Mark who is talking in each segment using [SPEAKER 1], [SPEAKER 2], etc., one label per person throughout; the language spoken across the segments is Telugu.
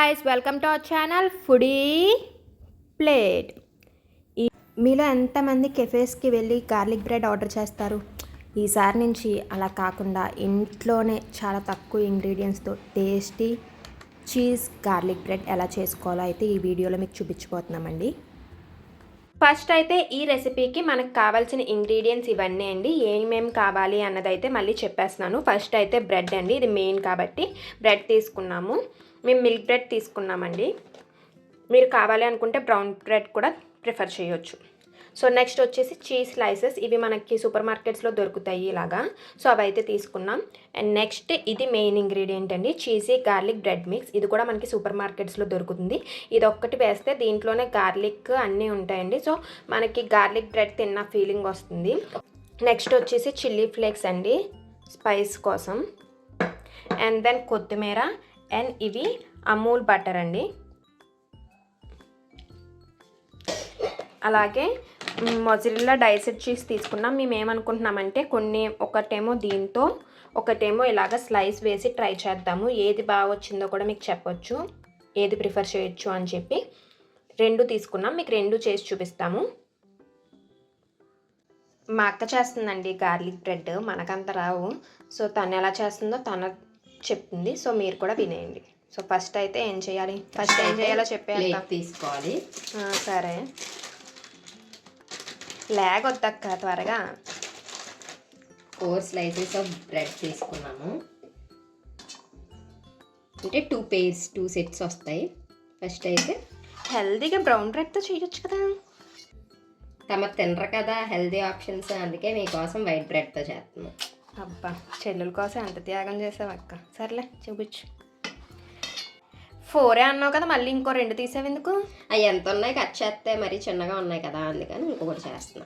[SPEAKER 1] guys, welcome to our channel Foodie Plate. మీలో ఎంతమంది కెఫేస్కి వెళ్ళి గార్లిక్ బ్రెడ్ ఆర్డర్ చేస్తారు? ఈసారి నుంచి అలా కాకుండా ఇంట్లోనే చాలా తక్కువ ఇంగ్రీడియంట్స్తో టేస్టీ చీజ్ గార్లిక్ బ్రెడ్ ఎలా చేసుకోవాలో అయితే ఈ వీడియోలో మీకు చూపించబోతున్నామండి. ఫస్ట్ అయితే ఈ రెసిపీకి మనకు కావాల్సిన ఇంగ్రీడియంట్స్ ఇవన్నీ అండి. ఏమేమి కావాలి అన్నదైతే మళ్ళీ చెప్పేస్తున్నాను. ఫస్ట్ అయితే బ్రెడ్ అండి, ఇది మెయిన్ కాబట్టి బ్రెడ్ తీసుకున్నాము. మేము మిల్క్ బ్రెడ్ తీసుకున్నామండి. మీరు కావాలి అనుకుంటే బ్రౌన్ బ్రెడ్ కూడా ప్రిఫర్ చేయొచ్చు. సో నెక్స్ట్ వచ్చేసి చీజ్ స్లైసెస్, ఇవి మనకి సూపర్ మార్కెట్స్లో దొరుకుతాయి ఇలాగా. సో అవి అయితే తీసుకున్నాం. అండ్ నెక్స్ట్ ఇది మెయిన్ ఇంగ్రీడియంట్ అండి, చీజీ గార్లిక్ బ్రెడ్ మిక్స్. ఇది కూడా మనకి సూపర్ మార్కెట్స్లో దొరుకుతుంది. ఇది ఒక్కటి వేస్తే దీంట్లోనే గార్లిక్ అన్నీ ఉంటాయండి. సో మనకి గార్లిక్ బ్రెడ్ తిన్న ఫీలింగ్ వస్తుంది. నెక్స్ట్ వచ్చేసి చిల్లీ ఫ్లేక్స్ అండి, స్పైస్ కోసం. అండ్ దెన్ కొత్తిమీర. అండ్ ఇవి అమూల్ బటర్ అండి. అలాగే మొజరెల్లా డైసెడ్ చీజ్ తీసుకున్నాం. మేము ఏమనుకుంటున్నామంటే ఒకటేమో దీంతో ఒకటేమో ఇలాగ స్లైస్ వేసి ట్రై చేద్దాము. ఏది బాగా వచ్చిందో కూడా మీకు చెప్పొచ్చు, ఏది ప్రిఫర్ చేయొచ్చు అని చెప్పి రెండు తీసుకున్నాం. మీకు రెండు చేసి చూపిస్తాము. మా అక్క చేస్తుందండి గార్లిక్ బ్రెడ్, మనకంత రావు. సో తను ఎలా చేస్తుందో తన చెప్తుంది. సో మీరు కూడా వినేయండి. సో ఫస్ట్ అయితే ఏం చేయాలి, ఫస్ట్ ఏం చేయాలో చెప్పేయాలి.
[SPEAKER 2] తీసుకోవాలి.
[SPEAKER 1] సరే, లేగ్ వద్దక్క త్వరగా.
[SPEAKER 2] 4 slices ఆఫ్ బ్రెడ్ తీసుకున్నాము. అంటే 2 sets వస్తాయి. ఫస్ట్ అయితే
[SPEAKER 1] హెల్దీగా బ్రౌన్ బ్రెడ్తో చేయొచ్చు కదా.
[SPEAKER 2] తమ తినరు కదా హెల్దీ ఆప్షన్స్, అందుకే మీకోసం వైట్ బ్రెడ్తో చేస్తున్నాం.
[SPEAKER 1] అబ్బా, చెల్లెల కోసం ఎంత త్యాగం చేసావు అక్క. సర్లే చూపించు. 4 అన్నావు కదా, మళ్ళీ ఇంకో 2 తీసావు ఎందుకు?
[SPEAKER 2] అవి ఎంత ఉన్నాయి కట్ చేస్తే మరీ చిన్నగా ఉన్నాయి కదా, అందుకని ఇంకొకటి చేస్తున్నా.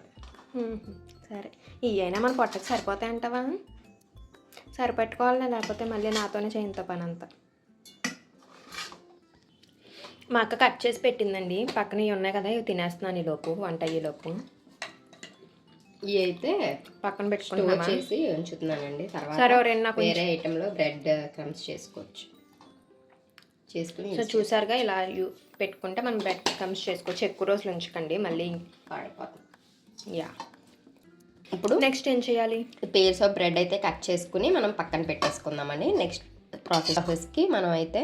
[SPEAKER 1] సరే, ఇవైనా మన పొట్టకి సరిపోతాయి అంటావా? సరిపెట్టుకోవాలి, లేకపోతే మళ్ళీ నాతోనే చేయంత పని అంతా. మా అక్క కట్ చేసి పెట్టిందండి. పక్కన ఇవి ఉన్నాయి కదా, ఇవి తినేస్తున్నాను ఈలోపు, వంట అయ్యేలోపు.
[SPEAKER 2] ఇవి అయితే
[SPEAKER 1] పక్కన పెట్టుకుని
[SPEAKER 2] చేసి ఉంచుతున్నానండి. తర్వాత
[SPEAKER 1] సరే,
[SPEAKER 2] వేరే ఐటెంలో బ్రెడ్ క్రమ్స్ చేసుకొని.
[SPEAKER 1] సో చూసారుగా, ఇలా పెట్టుకుంటే మనం బ్రెడ్ క్రమ్స్ చేసుకోవచ్చు. ఎక్కువ రోజులు ఉంచకండి, మళ్ళీ
[SPEAKER 2] పాడైపోతుంది.
[SPEAKER 1] యా, ఇప్పుడు నెక్స్ట్ ఏం చేయాలి?
[SPEAKER 2] పేర్స్ ఆఫ్ బ్రెడ్ అయితే కట్ చేసుకుని మనం పక్కన పెట్టేసుకుందామండి. నెక్స్ట్ ప్రాసెస్కి మనం అయితే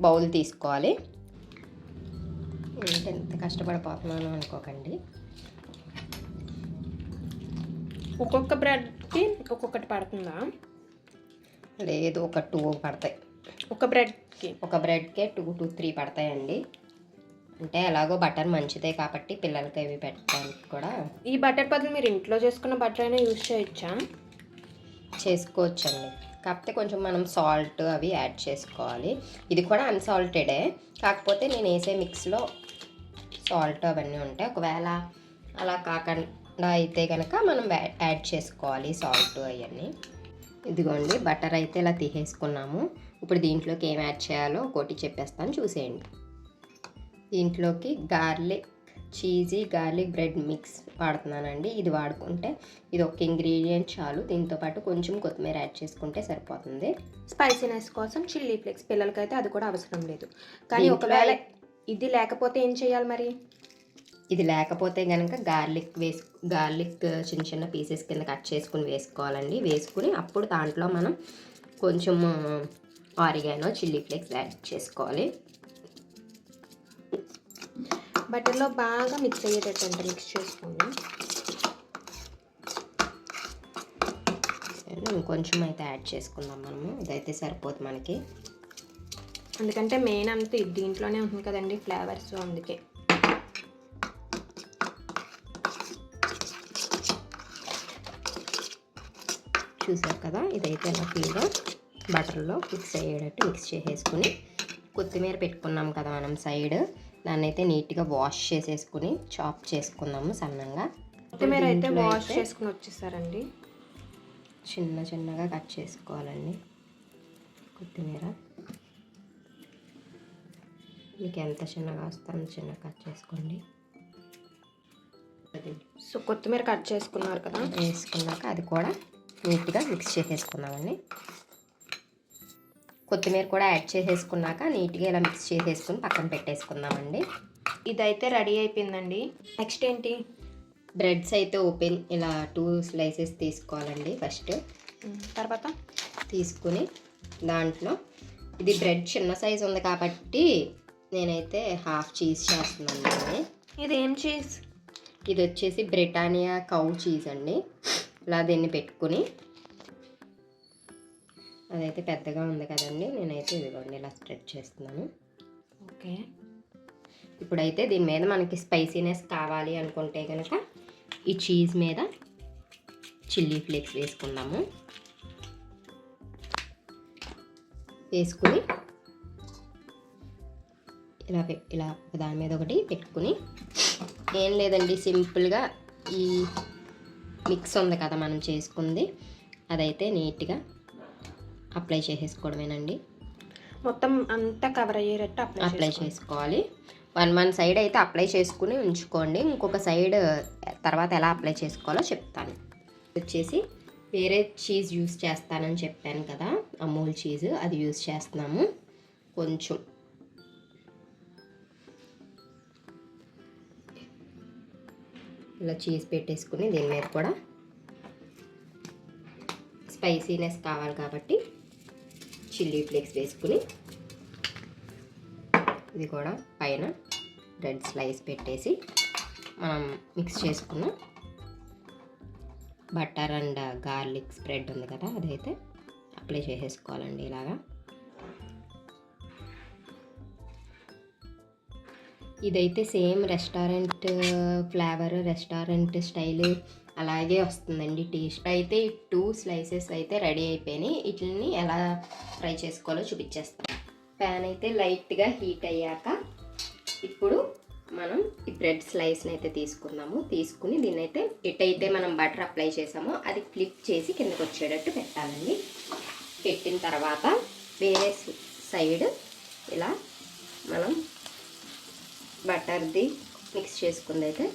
[SPEAKER 2] బౌల్ తీసుకోవాలి. ఎంత కష్టపడిపోతున్నాను అనుకోకండి.
[SPEAKER 1] ఒక్కొక్క బ్రెడ్కి ఒక్కొక్కటి పడుతుందా?
[SPEAKER 2] లేదు, ఒక 2 పడతాయి.
[SPEAKER 1] ఒక బ్రెడ్కే
[SPEAKER 2] 2 to 3 పడతాయండి. అంటే ఎలాగో బటర్ మంచిదే కాబట్టి పిల్లలకి అవి పెట్టడానికి కూడా.
[SPEAKER 1] ఈ బటర్ బదులు మీరు ఇంట్లో చేసుకున్న బటర్ అయినా యూజ్ చేయొచ్చా?
[SPEAKER 2] చేసుకోవచ్చండి, కాకపోతే కొంచెం మనం సాల్ట్ అవి యాడ్ చేసుకోవాలి. ఇది కూడా అన్సాల్టెడే, కాకపోతే నేను వేసే మిక్స్లో సాల్ట్ అవన్నీ ఉంటాయి. ఒకవేళ అలా కాకుండా అయితే కనుక మనం యాడ్ చేసుకోవాలి సాల్ట్ అవన్నీ. ఇదిగోండి, బటర్ అయితే ఇలా తీసేసుకున్నాము. ఇప్పుడు దీంట్లోకి ఏం యాడ్ చేయాలో ఒకటి చెప్పేస్తాను, చూసేయండి. దీంట్లోకి చీజీ గార్లిక్ బ్రెడ్ మిక్స్ వాడుతున్నానండి. ఇది వాడుకుంటే ఇది ఒక ఇంగ్రీడియంట్ చాలు. దీంతోపాటు కొంచెం కొత్తిమీర యాడ్ చేసుకుంటే సరిపోతుంది.
[SPEAKER 1] స్పైసీనెస్ కోసం చిల్లీ ఫ్లేక్స్, పిల్లలకైతే అది కూడా అవసరం లేదు. కానీ ఒకవేళ ఇది లేకపోతే ఏం చేయాలి మరి?
[SPEAKER 2] ఇది లేకపోతే కనుక గార్లిక్ చిన్న చిన్న పీసెస్ కింద కట్ చేసుకుని వేసుకోవాలండి. వేసుకుని అప్పుడు దాంట్లో మనం కొంచెం ఆరిగానో చిల్లీ ఫ్లేక్స్ యాడ్ చేసుకోవాలి.
[SPEAKER 1] బటర్లో బాగా మిక్స్ అయ్యేటట్టు అంటే మిక్స్ చేసుకోండి.
[SPEAKER 2] ఇంకొంచెం అయితే యాడ్ చేసుకుందాం మనము, ఇదైతే సరిపోతుంది మనకి.
[SPEAKER 1] ఎందుకంటే మెయిన్ అంతా దీంట్లోనే ఉంటుంది కదండి ఫ్లేవర్స్, అందుకే.
[SPEAKER 2] చూసారు కదా, ఇదైతే ఇలా ఫుల్గా బటర్లో మిక్స్ అయ్యేటట్టు మిక్స్ చేసేసుకుని కొత్తిమీర పెట్టుకున్నాం కదా మనం సైడ్, దాన్ని అయితే నీట్గా వాష్ చేసేసుకుని చాప్ చేసుకుందాము సన్నంగా.
[SPEAKER 1] కొత్తిమీర అయితే వాష్ చేసుకుని వచ్చేసారండి.
[SPEAKER 2] చిన్నగా కట్ చేసుకోవాలండి కొత్తిమీర. మీకు ఎంత చిన్నగా వస్తే అంత చిన్నగా కట్ చేసుకోండి.
[SPEAKER 1] సో కొత్తిమీర కట్ చేసుకున్నారు కదా,
[SPEAKER 2] వేసుకున్నాక అది కూడా నీట్గా మిక్స్ చేసేసుకుందామండి. కొత్తిమీర కూడా యాడ్ చేసేసుకున్నాక నీట్గా ఇలా మిక్స్ చేసేసుకుని పక్కన పెట్టేసుకుందామండి.
[SPEAKER 1] ఇదైతే రెడీ అయిపోయిందండి. నెక్స్ట్ ఏంటి?
[SPEAKER 2] బ్రెడ్స్ అయితే ఓపెన్ ఇలా 2 స్లైసెస్ తీసుకోవాలండి. ఫస్ట్
[SPEAKER 1] తర్వాత
[SPEAKER 2] తీసుకుని దాంట్లో ఇది బ్రెడ్ చిన్న సైజు ఉంది కాబట్టి నేనైతే హాఫ్ చీజ్ చేస్తున్నాను.
[SPEAKER 1] ఇదేం చీజ్?
[SPEAKER 2] ఇది వచ్చేసి బ్రిటానియా కౌ చీజ్ అండి. ఇలా దీన్ని పెట్టుకుని అదైతే పెద్దగా ఉంది కదండి, నేనైతే ఇదిగోండి ఇలా స్ప్రెడ్ చేస్తున్నాను.
[SPEAKER 1] ఓకే.
[SPEAKER 2] ఇప్పుడైతే దీని మీద మనకి స్పైసీనెస్ కావాలి అనుకుంటే కనుక ఈ చీజ్ మీద చిల్లీ ఫ్లేక్స్ వేసుకుందాము. వేసుకుని ఇలా దాని మీద ఒకటి పెట్టుకుని, ఏం లేదండి సింపుల్గా ఈ మిక్స్ ఉంది కదా మనం చేసుకుంది, అదైతే నీట్గా అప్లై చేసేసుకోవడమేనండి.
[SPEAKER 1] మొత్తం అంతా కవర్ అయ్యేటట్టు
[SPEAKER 2] అప్లై చేసుకోవాలి. వన్ సైడ్ అయితే అప్లై చేసుకుని ఉంచుకోండి. ఇంకొక సైడ్ తర్వాత ఎలా అప్లై చేసుకోవాలో చెప్తాను. వచ్చేసి వేరే చీజ్ యూస్ చేస్తానని చెప్పాను కదా, అమూల్ చీజ్, అది యూస్ చేస్తున్నాము. కొంచెం ఇలా చీజ్ పెట్టేసుకుని దీని మీద కూడా స్పైసీనెస్ కావాలి కాబట్టి చిల్లీ ఫ్లేక్స్ వేసుకుని ఇది కూడా పైన రెడ్ స్లైస్ పెట్టేసి మనం మిక్స్ చేసుకున్న బటర్ అండ్ గార్లిక్ స్ప్రెడ్ ఉంది కదా, అదైతే అప్లై చేసేసుకోవాలండి. ఇలాగా ఇదైతే same restaurant flavour, restaurant style అలాగే వస్తుందండి టేస్ట్. అయితే 2 స్లైసెస్ అయితే రెడీ అయిపోయినాయి. వీటిని ఎలా ఫ్రై చేసుకోవాలో చూపించేస్తాం. ప్యాన్ అయితే లైట్గా హీట్ అయ్యాక ఇప్పుడు మనం ఈ బ్రెడ్ స్లైస్ని అయితే తీసుకుందాము. తీసుకుని దీన్ని అయితే ఎటైతే మనం బటర్ అప్లై చేసామో అది ఫ్లిప్ చేసి కిందకి వచ్చేటట్టు పెట్టాలండి. పెట్టిన తర్వాత వేరే సైడ్ ఇలా మనం బటర్ది మిక్స్ చేసుకుంది అయితే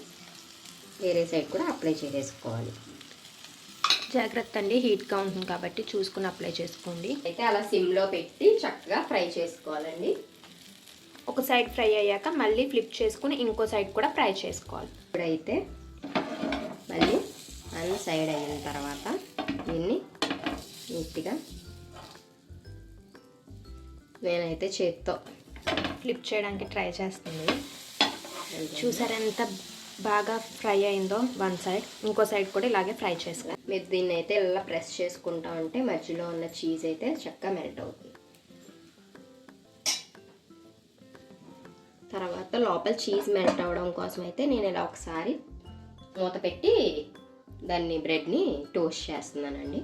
[SPEAKER 2] వేరే సైడ్ కూడా అప్లై చేసేసుకోవాలి.
[SPEAKER 1] జాగ్రత్త అండి, హీట్గా ఉంటుంది కాబట్టి చూసుకుని అప్లై చేసుకోండి.
[SPEAKER 2] అయితే అలా సిమ్లో పెట్టి చక్కగా ఫ్రై చేసుకోవాలండి.
[SPEAKER 1] ఒక సైడ్ ఫ్రై అయ్యాక మళ్ళీ ఫ్లిప్ చేసుకుని ఇంకో సైడ్ కూడా ఫ్రై చేసుకోవాలి.
[SPEAKER 2] ఇప్పుడైతే మళ్ళీ వన్ సైడ్ అయిన తర్వాత దీన్ని నీట్గా నేనైతే చేత్తో
[SPEAKER 1] ఫ్లిప్ చేయడానికి ట్రై చేస్తుంది. చూసారా ఎంత బాగా ఫ్రై అయిందో వన్ సైడ్, ఇంకో సైడ్ కూడా ఇలాగే ఫ్రై చేసుకోవాలి.
[SPEAKER 2] మీరు దీన్ని అయితే ఇలా ప్రెస్ చేసుకుంటా ఉంటే మధ్యలో ఉన్న చీజ్ అయితే చక్కగా మెల్ట్ అవుతుంది. తర్వాత లోపల చీజ్ మెల్ట్ అవ్వడం కోసం అయితే నేను ఇలా ఒకసారి మూత పెట్టి దాన్ని బ్రెడ్ని టోస్ట్ చేస్తున్నానండి.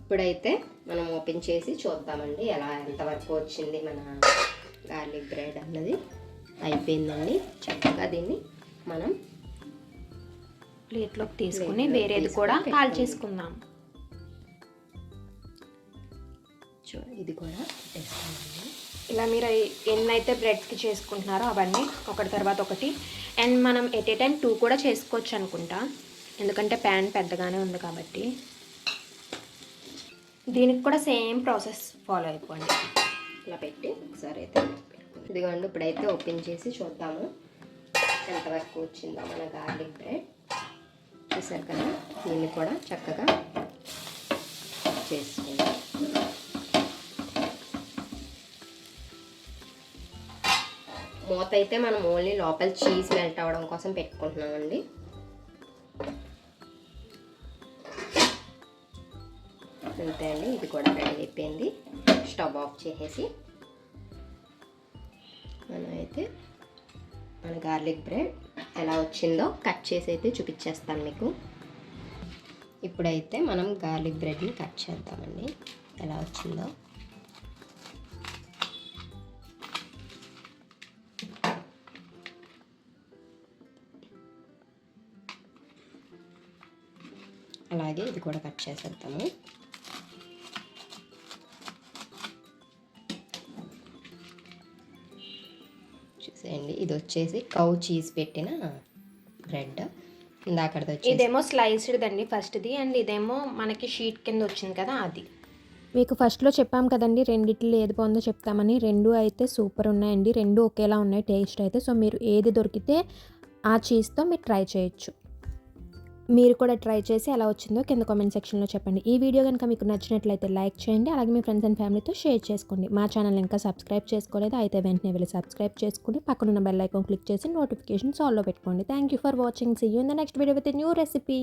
[SPEAKER 2] ఇప్పుడైతే మనం ఓపెన్ చేసి చూద్దామండి ఎంతవరకు వచ్చింది మన గార్లిక్ బ్రెడ్ అన్నది. అయిపోయిందండి. చక్కగా దీన్ని మనం
[SPEAKER 1] ప్లేట్లోకి తీసుకుని వేరేది కూడా కాల్ చేసుకుందాం.
[SPEAKER 2] ఇది కూడా పెట్టేసుకోండి.
[SPEAKER 1] ఇలా మీరు ఎన్నైతే బ్రెడ్కి చేసుకుంటున్నారో అవన్నీ ఒకటి తర్వాత ఒకటి, అండ్ మనం ఎట్ ఏ టైం 2 కూడా చేసుకోవచ్చు అనుకుంటా, ఎందుకంటే ప్యాన్ పెద్దగానే ఉంది కాబట్టి. దీనికి కూడా సేమ్ ప్రాసెస్ ఫాలో అయిపోండి.
[SPEAKER 2] ఇలా పెట్టి ఒకసారి అయితే ఇదిగోండి. ఇప్పుడైతే ఓపెన్ చేసి చూద్దాము ఎంతవరకు వచ్చిందో మన గార్లిక్ బ్రెడ్. చూసారు కదా, దీన్ని కూడా చక్కగా చేసుకోండి. మూత అయితే మనం ఓన్లీ లోపల చీజ్ మెల్ట్ అవ్వడం కోసం పెట్టుకుంటున్నామండి. అంతే అండి, ఇది కూడా రెడీ అయిపోయింది. స్టవ్ ఆఫ్ చేసేసి మనం అయితే మన గార్లిక్ బ్రెడ్ ఎలా వచ్చిందో కట్ చేసి అయితే చూపించేస్తాను మీకు. ఇప్పుడైతే మనం గార్లిక్ బ్రెడ్ని కట్ చేద్దామండి ఎలా వచ్చిందో. అలాగే ఇది కూడా కట్ చేసేద్దాము. చూసేయండి, ఇది వచ్చేసి కౌ చీజ్ పెట్టిన బ్రెడ్. ఇందాకది వచ్చి
[SPEAKER 1] ఇదేమో స్లైస్డ్ అండి ఫస్ట్ది, అండ్ ఇదేమో మనకి షీట్ కింద వచ్చింది కదా అది. మీకు ఫస్ట్లో చెప్పాం కదండి రెండిట్లో ఏది బాగుందో చెప్తామని. రెండు అయితే సూపర్ ఉన్నాయండి. రెండు ఒకేలా ఉన్నాయి టేస్ట్ అయితే. సో మీరు ఏది దొరికితే ఆ చీజ్తో మీరు ట్రై చేయొచ్చు. మీరు కూడా ట్రై చేసి ఎలా వచ్చిందో కింద కామెంట్ సెక్షన్లో చెప్పండి. ఈ వీడియో కనుక మీకు నచ్చినట్లయితే లైక్ చేయండి. అలాగే మీ ఫ్రెండ్స్ అండ్ ఫ్యామిలీతో షేర్ చేసుకోండి. మా ఛానల్ ఇంకా సబ్స్క్రైబ్ చేసుకోలేదు అయితే వెంటనే వెళ్ళి సబ్స్క్రైబ్ చేసుకుని పక్కనున్న బెల్ ఐకాన్ క్లిక్ చేసి నోటిఫికేషన్స్ ఆల్లో పెట్టుకోండి. Thank you for watching. See you in the next video with a new recipe.